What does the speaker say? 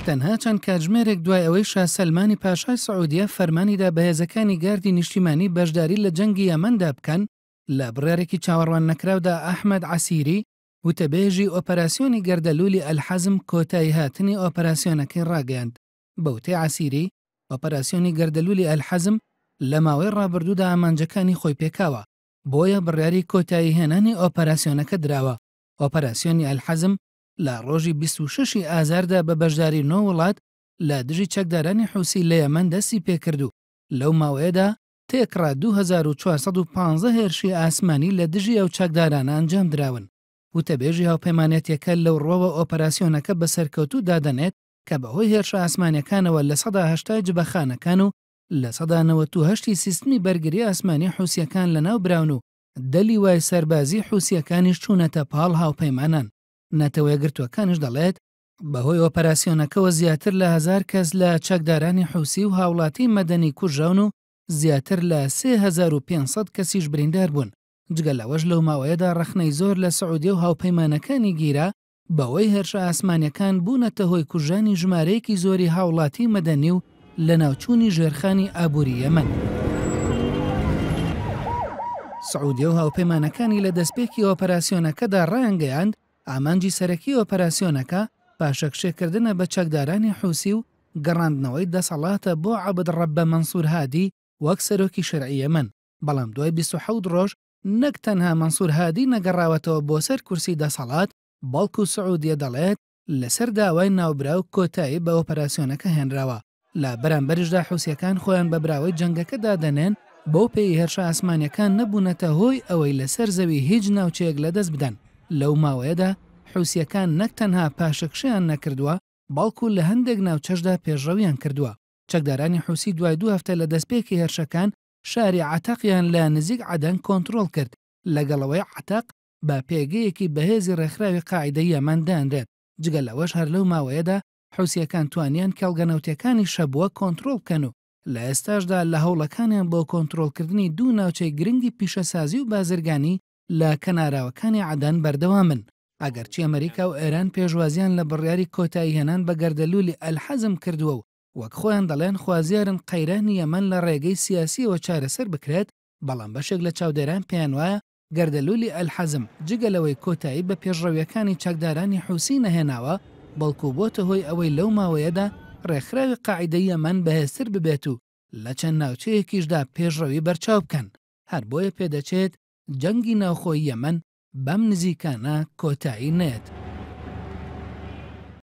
تەنها چەند کاتژمێرێک دوای ئەوەی شاه سەلمانی پاشای سعودیە فەرمانیدا بە هێزەکانی گاردی نیشتیمانی بەشداری لە جەنگی یەمەندا بکەن، لە بڕیارێکی چاوەڕوان نەکراودا ئەحمەد عەسیری وتەبێژی ئۆپەراسیۆنی گەردەلوولی ئەلحەزم کۆتایی هاتنی ئۆپەراسیۆنەکەی ڕاگەیاند. بەوتەی عەسیری، ئۆپەراسیۆنی گەردەلوولی ئەلحەزم لە ماوەی ڕابردوودا ئامانجەکانی خۆی پێکاوە، بۆیە بڕیاری کۆتایی هێنانی ئۆپەراسیۆنەکە دراوە. ئۆپەراسیۆنی ئەلحەزم لە ڕۆژی 26 ئازاردا بە بەشداری 9 وڵات لە دژی چەکدارانی حوسی لە یەمەن دەستی پێکردو. لەو ماوەیەدا تێکڕا 2415 هێرشی ئاسمانی لە دژی ئەو چەکدارانە ئەنجام دراون. وتەبێژی هاوپەیمانێتیەکە لەو ڕۆوە ئۆپەراسیۆنەکە بەسەرکەوتوو دادەنێت کە بەهۆی هێرشە ئاسمانیەکانەوە لە 180 جبەخانەکان و لە 198 سیستمی بەرگری ئاسمانی حوسیەکان لەناو براون و دەلی وای سەربازی حوسیەکانیش چوونەتە پاڵ هاوپەیمانان. نەتەوە یەکگرتووەکانش دەڵێت بەهۆی ئۆپەراسیۆنەکەەوە زیاتر لە 1000 کەس لە چەکدارانی حوسی و هاوڵاتی مەدەنی کوژراون و زیاتر لە 3500 کەسیش بریندار بوون. جگە لەوەش لەو ماوەیەدا ڕەخنەی زۆر لە سعودیە و هاوپەیمانەکانی گیرا بەوەی هێرشە ئاسمانیەکان بوونەتە هۆی کوژانی ژمارەیەکی زۆری هاوڵاتی مەدەنی و لە ناوچوونی ژێرخانی ئابووری یەمەن. سعودیە و هاوپەیمانەکانی لە دەستپێکی ئۆپەراسیۆنەکەدا ڕایانگەیاند ئامانجی سەرەکی ئۆپەراسیۆنەکە پاشەکشێکردنە بە چەکدارانی حوسی و گەڕاندنەوەی دەسەڵاتە بۆ عەبد ڕەبە مەنسوور هادی وەک سەرۆکی شەرعی یەمەن. بەڵام دوای 27 ڕۆژ نەک تەنها مەنسوور هادی نەگەڕاوەتەوە بۆ سەر کورسی دەسەڵات، بەڵکو سعودیە دەڵێت لەسەر داوای ناوبراو کۆتایی بە ئۆپەراسیۆنەکە هێنراوە. لە بەرامبەرشدا حوسیەکان خۆیان بە براوەی جەنگەکە دادەنێن بۆ پێی هێرشە ئاسمانیەکان نەبوونەتە هۆی ئەوەی لەسەر زەوی هیچ ناوچەیەک لەدەست بدەن. لەو ماوەیەدا حوسیەکان نەک تەنها پاشەکشیان نەکردووە، بەڵکو لە هەندێک ناوچەشدا پێشڕەویان کردووە. چەکدارانی حوسی دوای 2 هەفتە لە دەستپێکی هێرشەکان شاری عەتەقیان لە نزیک عەدەن کۆنتڕۆڵ کرد، لەگەڵەوەی عەتەق بە پێگەیەکی بەهێزی ڕێکخراوی قاعیدەی یەمەن دانرێت. جگە لەوەش هەر لەو ماوەیەدا حوسیەکان توانیان کێڵگەنەوتەکانی شەبووە کۆنتڕۆڵ بکەن و لە ئێستاشدا لە هەوڵەکانیان بۆ کۆنتڕۆڵکردنی 2 ناوچەی گرنگی پیشەسازی و بازرگانی لە کەناراوەکانی عەدەن بەردەوامن. ئەگەرچی ئەمریکا و ئێران پێشوازیان لە بڕیاری کۆتایی هێنان بە گەردەلوولی ئەلحەزم کردووە و وەک خۆیان دەڵێن خوازیارن قەیرانی یەمەن لە ڕێگەی سیاسیەوە چارەسەر بکرێت، بەڵام بەشێک لە چاودێران پێیان وایە گەردەلوولی ئەلحەزم جگەلەوەی کۆتایی بە پێشڕەویەکانی چەکدارانی حوسی نەهێناوە، بەڵکو بۆتە هۆی ئەوەی لەو ماوەیەدا ڕێکخراوی قاعیدەی یەمەن بەهێزتر ببێت و لە چەند ناوچەیەکیشدا پێشڕەوی بەرچاو بکەن. هەر بۆیە پێدەچێت جەنگی ناوخۆی یەمەن بەم نزیکانە کۆتایی نێت.